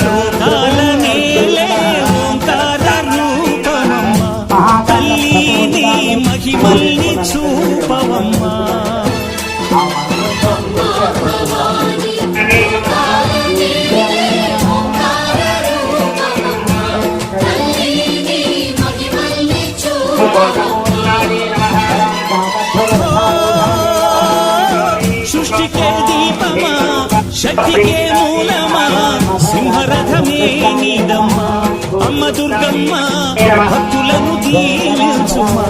లోకాల నేలే ఓంకార రూపమమ్మ తల్లి మహిమల్ని చూపవమ్మా సృష్టికే దీపమా శక్తికే మూలమా సింహరథమే నీదమ్మా అమ్మ దుర్గమ్మ భక్తులను దీవించుమా